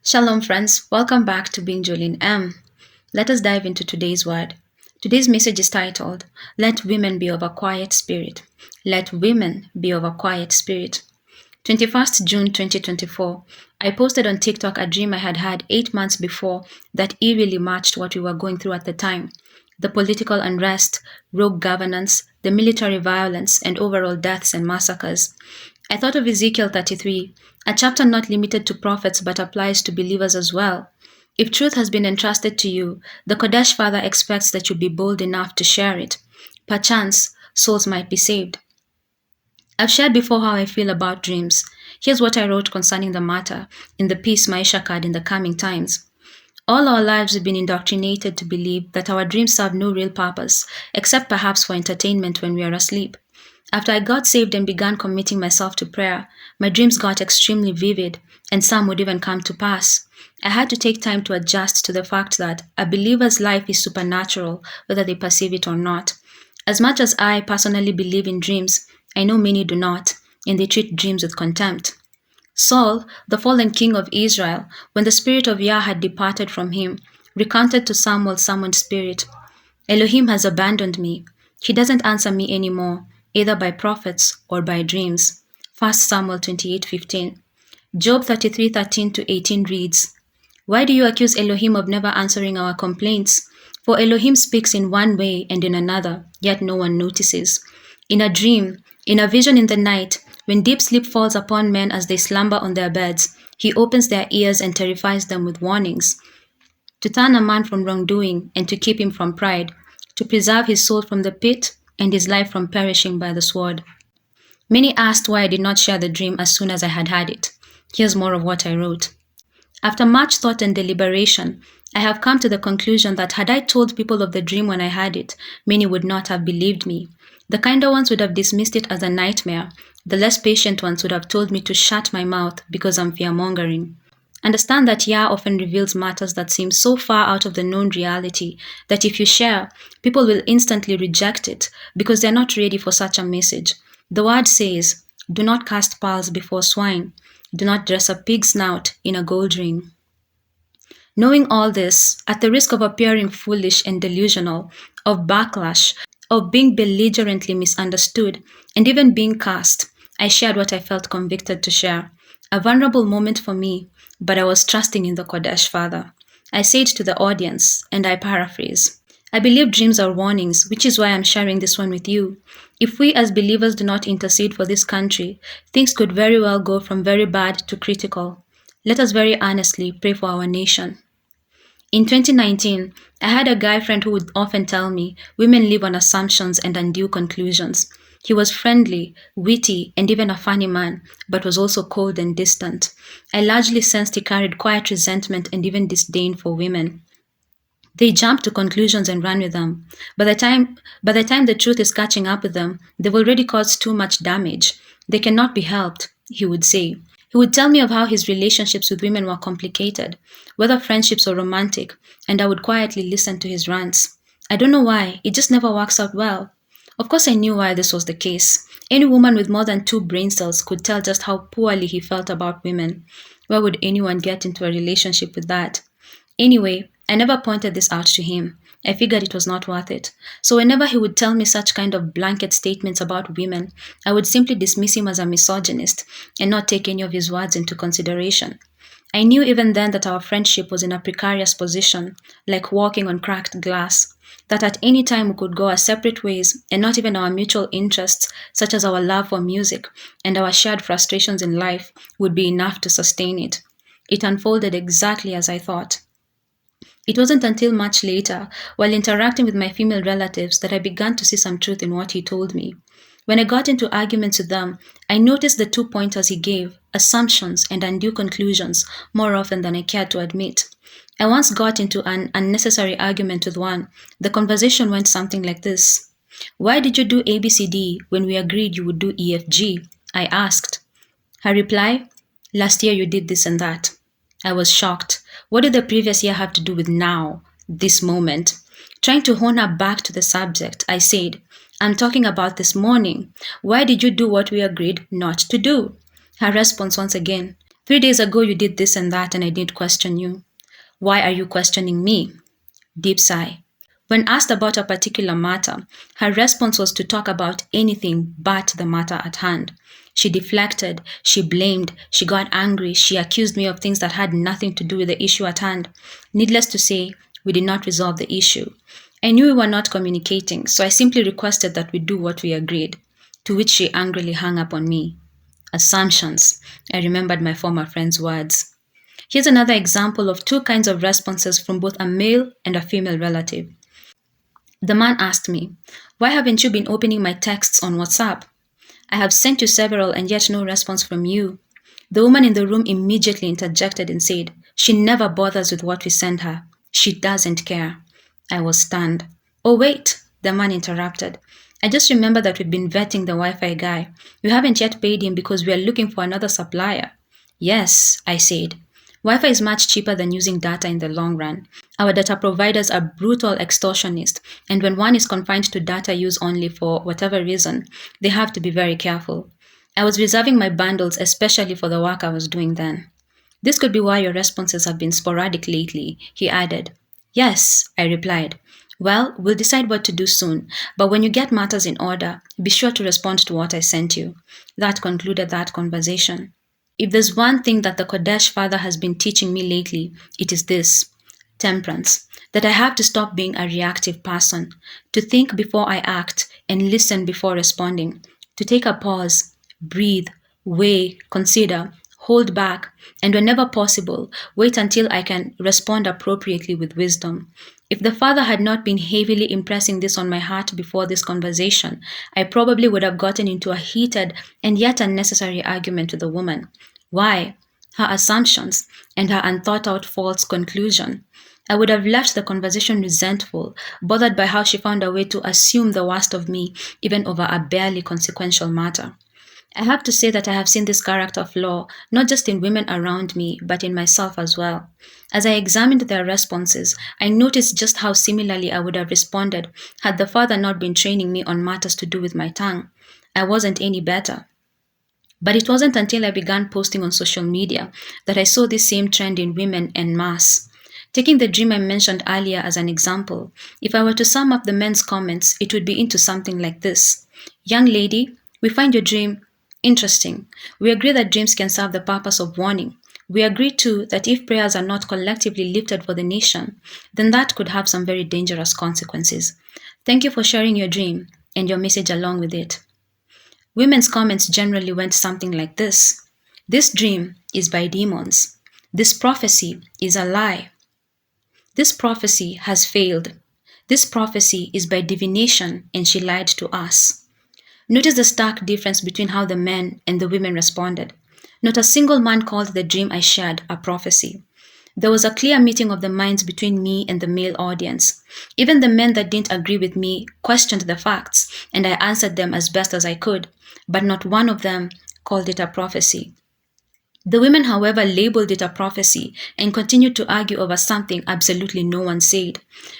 Shalom, friends. Welcome back to Being Jolene M. Let us dive into today's word. Today's message is titled, Let Women Be of a Quiet Spirit. Let Women Be of a Quiet Spirit. 21st June 2024. I posted on TikTok a dream I had had 8 months before that eerily matched what we were going through at the time. The political unrest, rogue governance, the military violence, and overall deaths and massacres. I thought of Ezekiel 33, a chapter not limited to prophets but applies to believers as well. If truth has been entrusted to you, the Kodesh Father expects that you be bold enough to share it. Perchance, souls might be saved. I've shared before how I feel about dreams. Here's what I wrote concerning the matter in the piece Maisha card in the coming times. All our lives we've been indoctrinated to believe that our dreams serve no real purpose, except perhaps for entertainment when we are asleep. After I got saved and began committing myself to prayer, my dreams got extremely vivid, and some would even come to pass. I had to take time to adjust to the fact that a believer's life is supernatural, whether they perceive it or not. As much as I personally believe in dreams, I know many do not, and they treat dreams with contempt. Saul, the fallen king of Israel, when the spirit of Yah had departed from him, recounted to Samuel's summoned spirit, Elohim has abandoned me. He doesn't answer me anymore, either by prophets or by dreams. 1 Samuel 28:15. Job 33:13-18 reads, Why do you accuse Elohim of never answering our complaints? For Elohim speaks in one way and in another, yet no one notices. In a dream, in a vision in the night, when deep sleep falls upon men as they slumber on their beds, he opens their ears and terrifies them with warnings. To turn a man from wrongdoing and to keep him from pride, to preserve his soul from the pit and his life from perishing by the sword. Many asked why I did not share the dream as soon as I had had it. Here's more of what I wrote. After much thought and deliberation, I have come to the conclusion that had I told people of the dream when I had it, many would not have believed me. The kinder ones would have dismissed it as a nightmare. The less patient ones would have told me to shut my mouth because I'm fear-mongering. Understand that Yah often reveals matters that seem so far out of the known reality that if you share, people will instantly reject it because they're not ready for such a message. The word says, do not cast pearls before swine. Do not dress a pig's snout in a gold ring. Knowing all this, at the risk of appearing foolish and delusional, of backlash, of being belligerently misunderstood, and even being cast, I shared what I felt convicted to share. A vulnerable moment for me, but I was trusting in the Kodesh Father. I said to the audience, and I paraphrase, I believe dreams are warnings, which is why I'm sharing this one with you. If we as believers do not intercede for this country, things could very well go from very bad to critical. Let us very honestly pray for our nation. In 2019, I had a guy friend who would often tell me women live on assumptions and undue conclusions. He was friendly, witty, and even a funny man, but was also cold and distant. I largely sensed he carried quiet resentment and even disdain for women. They jump to conclusions and run with them. By the time the truth is catching up with them, they've already caused too much damage. They cannot be helped, he would say. He would tell me of how his relationships with women were complicated, whether friendships or romantic, and I would quietly listen to his rants. I don't know why, it just never works out well. Of course I knew why this was the case. Any woman with more than 2 brain cells could tell just how poorly he felt about women. Why would anyone get into a relationship with that? Anyway, I never pointed this out to him. I figured it was not worth it. So whenever he would tell me such kind of blanket statements about women, I would simply dismiss him as a misogynist and not take any of his words into consideration. I knew even then that our friendship was in a precarious position, like walking on cracked glass, that at any time we could go our separate ways and not even our mutual interests, such as our love for music and our shared frustrations in life, would be enough to sustain it. It unfolded exactly as I thought. It wasn't until much later, while interacting with my female relatives, that I began to see some truth in what he told me. When I got into arguments with them, I noticed the 2 pointers he gave, assumptions and undue conclusions, more often than I cared to admit. I once got into an unnecessary argument with one. The conversation went something like this. Why did you do ABCD when we agreed you would do EFG? I asked. Her reply, last year you did this and that. I was shocked. What did the previous year have to do with now, this moment? Trying to hone her back to the subject, I said, I'm talking about this morning. Why did you do what we agreed not to do? Her response once again, 3 days ago you did this and that and I didn't question you. Why are you questioning me? Deep sigh. When asked about a particular matter, her response was to talk about anything but the matter at hand. She deflected, she blamed, she got angry, she accused me of things that had nothing to do with the issue at hand. Needless to say, we did not resolve the issue. I knew we were not communicating, so I simply requested that we do what we agreed, to which she angrily hung up on me. Assumptions. I remembered my former friend's words. Here's another example of two kinds of responses from both a male and a female relative. The man asked me, "Why haven't you been opening my texts on WhatsApp? I have sent you several and yet no response from you." The woman in the room immediately interjected and said, "She never bothers with what we send her. She doesn't care." I was stunned. "Oh, wait," the man interrupted. "I just remember that we've been vetting the Wi-Fi guy. You haven't yet paid him because we are looking for another supplier." "Yes," I said. Wi-Fi is much cheaper than using data in the long run. Our data providers are brutal extortionists, and when one is confined to data use only for whatever reason, they have to be very careful. I was reserving my bundles especially for the work I was doing then. "This could be why your responses have been sporadic lately," he added. "Yes," I replied. "Well, we'll decide what to do soon, but when you get matters in order, be sure to respond to what I sent you." That concluded that conversation. If there's one thing that the Kodesh father has been teaching me lately, it is this: temperance. That I have to stop being a reactive person, to think before I act and listen before responding, to take a pause, breathe, weigh, consider, hold back, and whenever possible, wait until I can respond appropriately with wisdom. If the father had not been heavily impressing this on my heart before this conversation, I probably would have gotten into a heated and yet unnecessary argument with the woman. Why? Her assumptions and her unthought out false conclusion. I would have left the conversation resentful, bothered by how she found a way to assume the worst of me, even over a barely consequential matter. I have to say that I have seen this character flaw not just in women around me, but in myself as well. As I examined their responses, I noticed just how similarly I would have responded had the father not been training me on matters to do with my tongue. I wasn't any better. But it wasn't until I began posting on social media that I saw this same trend in women en masse. Taking the dream I mentioned earlier as an example, if I were to sum up the men's comments, it would be into something like this: "Young lady, we find your dream interesting. We agree that dreams can serve the purpose of warning. We agree too that if prayers are not collectively lifted for the nation, then that could have some very dangerous consequences. Thank you for sharing your dream and your message along with it." Women's comments generally went something like this: "This dream is by demons. This prophecy is a lie. This prophecy has failed. This prophecy is by divination and she lied to us." Notice the stark difference between how the men and the women responded. Not a single man called the dream I shared a prophecy. There was a clear meeting of the minds between me and the male audience. Even the men that didn't agree with me questioned the facts, and I answered them as best as I could, but not one of them called it a prophecy. The women, however, labeled it a prophecy and continued to argue over something absolutely no one said.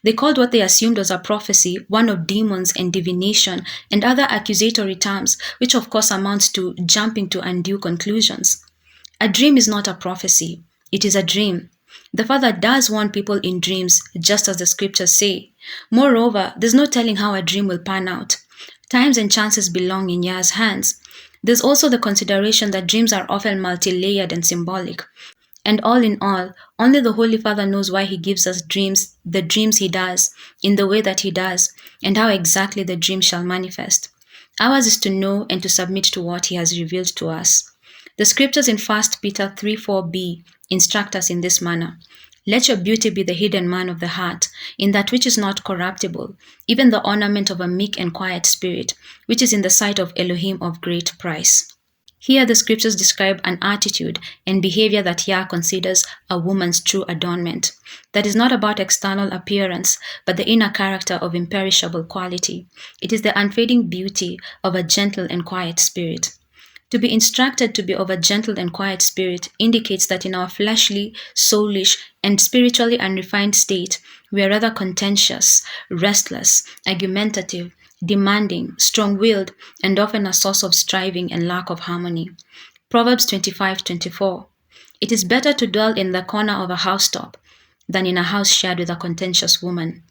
They called what they assumed was a prophecy one of demons and divination and other accusatory terms, which of course amounts to jumping to undue conclusions. A dream is not a prophecy. It is a dream. The Father does warn people in dreams, just as the scriptures say. Moreover, there's no telling how a dream will pan out. Times and chances belong in Yah's hands. There's also the consideration that dreams are often multi-layered and symbolic. And all in all, only the Holy Father knows why he gives us dreams, the dreams he does, in the way that he does, and how exactly the dream shall manifest. Ours is to know and to submit to what he has revealed to us. The scriptures in 1 Peter 3:4b instruct us in this manner: "Let your beauty be the hidden man of the heart, in that which is not corruptible, even the ornament of a meek and quiet spirit, which is in the sight of Elohim of great price." Here the scriptures describe an attitude and behavior that Yah considers a woman's true adornment. That is not about external appearance, but the inner character of imperishable quality. It is the unfading beauty of a gentle and quiet spirit. To be instructed to be of a gentle and quiet spirit indicates that in our fleshly, soulish, and spiritually unrefined state, we are rather contentious, restless, argumentative, demanding, strong-willed, and often a source of striving and lack of harmony. Proverbs 25:24. It is better to dwell in the corner of a housetop than in a house shared with a contentious woman.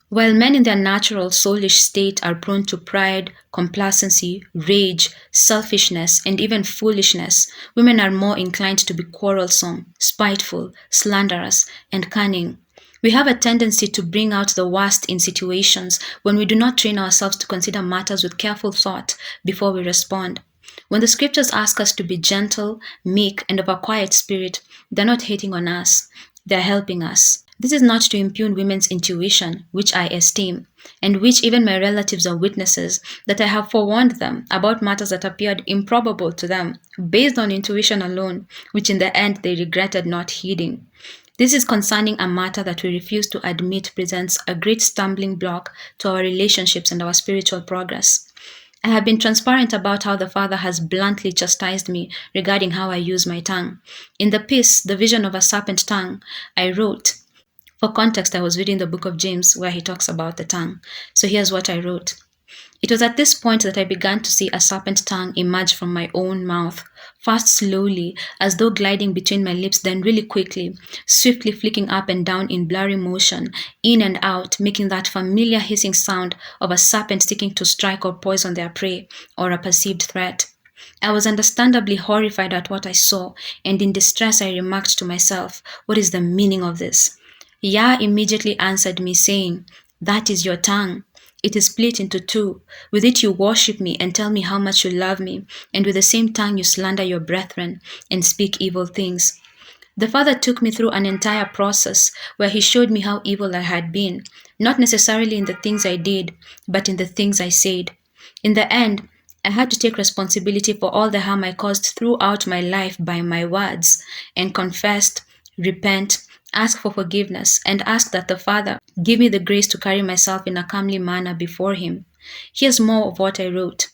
While men in their natural soulish state are prone to pride, complacency, rage, selfishness, and even foolishness, women are more inclined to be quarrelsome, spiteful, slanderous, and cunning. We have a tendency to bring out the worst in situations when we do not train ourselves to consider matters with careful thought before we respond. When the scriptures ask us to be gentle, meek, and of a quiet spirit, they're not hating on us, they're helping us. This is not to impugn women's intuition, which I esteem, and which even my relatives are witnesses that I have forewarned them about matters that appeared improbable to them, based on intuition alone, which in the end they regretted not heeding. This is concerning a matter that we refuse to admit presents a great stumbling block to our relationships and our spiritual progress. I have been transparent about how the Father has bluntly chastised me regarding how I use my tongue. In the piece, The Vision of a Serpent Tongue, I wrote, for context, I was reading the book of James where he talks about the tongue. So here's what I wrote. It was at this point that I began to see a serpent tongue emerge from my own mouth, first slowly, as though gliding between my lips, then really quickly, swiftly flicking up and down in blurry motion, in and out, making that familiar hissing sound of a serpent seeking to strike or poison their prey, or a perceived threat. I was understandably horrified at what I saw, and in distress I remarked to myself, what is the meaning of this? Yah immediately answered me, saying, that is your tongue. It is split into two. With it you worship me and tell me how much you love me, and with the same tongue you slander your brethren and speak evil things. The Father took me through an entire process where he showed me how evil I had been, not necessarily in the things I did, but in the things I said. In the end, I had to take responsibility for all the harm I caused throughout my life by my words, and confessed, repent, ask for forgiveness, and ask that the Father give me the grace to carry myself in a comely manner before Him. Here's more of what I wrote.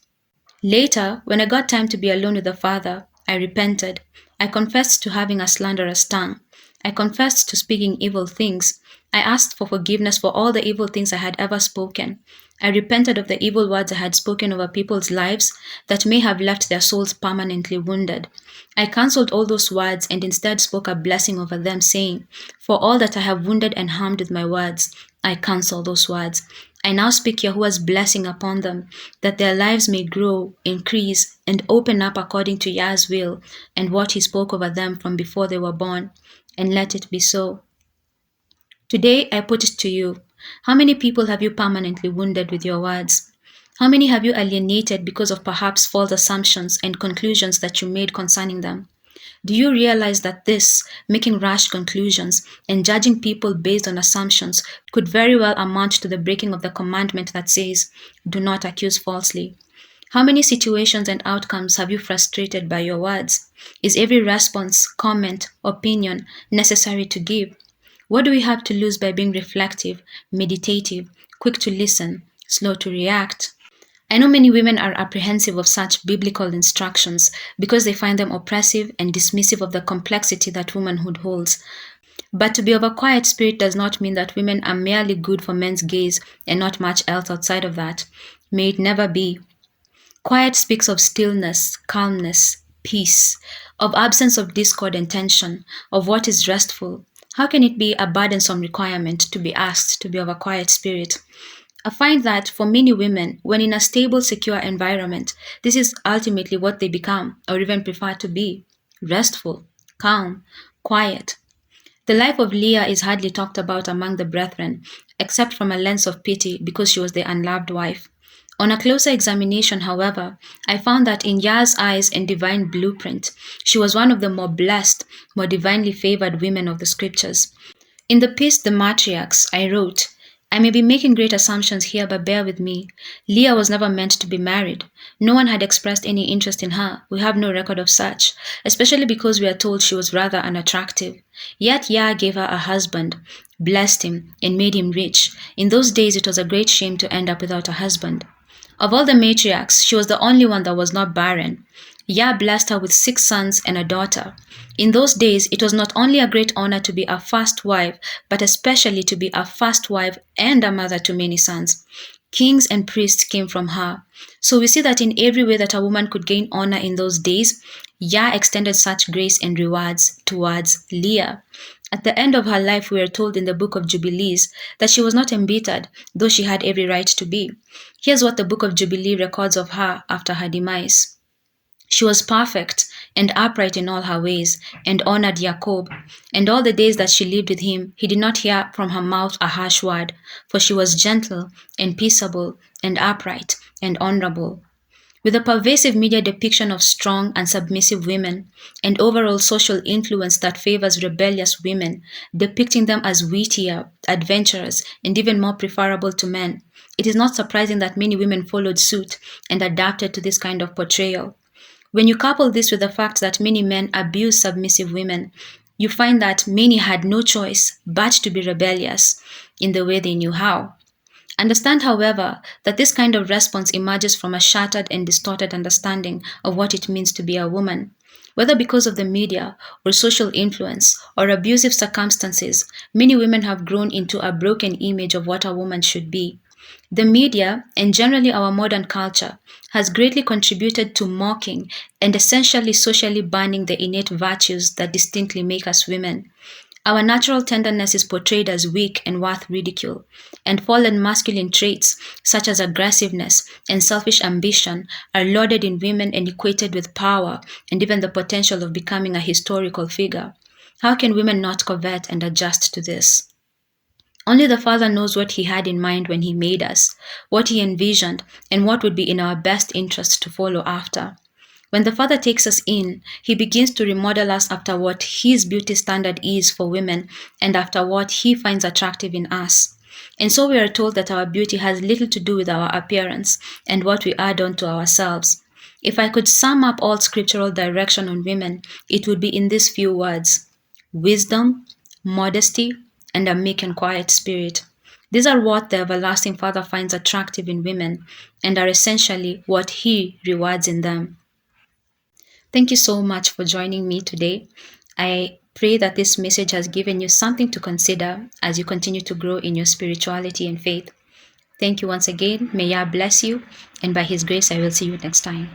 Later, when I got time to be alone with the Father, I repented. I confessed to having a slanderous tongue. I confessed to speaking evil things. I asked for forgiveness for all the evil things I had ever spoken. I repented of the evil words I had spoken over people's lives that may have left their souls permanently wounded. I cancelled all those words and instead spoke a blessing over them, saying, for all that I have wounded and harmed with my words, I cancel those words. I now speak Yahuwah's blessing upon them, that their lives may grow, increase, and open up according to Yah's will and what He spoke over them from before they were born. And let it be so. Today I put it to you, how many people have you permanently wounded with your words? How many have you alienated because of perhaps false assumptions and conclusions that you made concerning them? Do you realize that this, making rash conclusions and judging people based on assumptions, could very well amount to the breaking of the commandment that says, do not accuse falsely? How many situations and outcomes have you frustrated by your words? Is every response, comment, opinion necessary to give? What do we have to lose by being reflective, meditative, quick to listen, slow to react? I know many women are apprehensive of such biblical instructions because they find them oppressive and dismissive of the complexity that womanhood holds. But to be of a quiet spirit does not mean that women are merely good for men's gaze and not much else outside of that. May it never be. Quiet speaks of stillness, calmness, peace, of absence of discord and tension, of what is restful. How can it be a burdensome requirement to be asked to be of a quiet spirit? I find that for many women, when in a stable, secure environment, this is ultimately what they become or even prefer to be: restful, calm, quiet. The life of Leah is hardly talked about among the brethren, except from a lens of pity because she was the unloved wife. On a closer examination, however, I found that in Yah's eyes and divine blueprint, she was one of the more blessed, more divinely favored women of the scriptures. In the piece, The Matriarchs, I wrote, I may be making great assumptions here, but bear with me. Leah was never meant to be married. No one had expressed any interest in her. We have no record of such, especially because we are told she was rather unattractive. Yet Yah gave her a husband, blessed him, and made him rich. In those days, it was a great shame to end up without a husband. Of all the matriarchs, she was the only one that was not barren. Yah blessed her with 6 sons and a daughter. In those days, it was not only a great honor to be a first wife, but especially to be a first wife and a mother to many sons. Kings and priests came from her. So we see that in every way that a woman could gain honor in those days, Yah extended such grace and rewards towards Leah. At the end of her life, we are told in the book of Jubilees that she was not embittered, though she had every right to be. Here's what the book of Jubilee records of her after her demise. She was perfect and upright in all her ways, and honored Yacob. And all the days that she lived with him, he did not hear from her mouth a harsh word, for she was gentle and peaceable and upright and honorable. With a pervasive media depiction of strong and submissive women, and overall social influence that favors rebellious women, depicting them as wittier, adventurous, and even more preferable to men, it is not surprising that many women followed suit and adapted to this kind of portrayal. When you couple this with the fact that many men abuse submissive women, you find that many had no choice but to be rebellious in the way they knew how. Understand, however, that this kind of response emerges from a shattered and distorted understanding of what it means to be a woman. Whether because of the media or social influence or abusive circumstances, many women have grown into a broken image of what a woman should be. The media, and generally our modern culture, has greatly contributed to mocking and essentially socially banning the innate virtues that distinctly make us women. Our natural tenderness is portrayed as weak and worth ridicule, and fallen masculine traits such as aggressiveness and selfish ambition are lauded in women and equated with power and even the potential of becoming a historical figure. How can women not covet and adjust to this? Only the Father knows what He had in mind when He made us, what He envisioned, and what would be in our best interest to follow after. When the Father takes us in, He begins to remodel us after what His beauty standard is for women and after what He finds attractive in us. And so we are told that our beauty has little to do with our appearance and what we add on to ourselves. If I could sum up all scriptural direction on women, it would be in these few words: wisdom, modesty, and a meek and quiet spirit. These are what the everlasting Father finds attractive in women and are essentially what He rewards in them. Thank you so much for joining me today. I pray that this message has given you something to consider as you continue to grow in your spirituality and faith. Thank you once again. May Yah bless you, and by His grace, I will see you next time.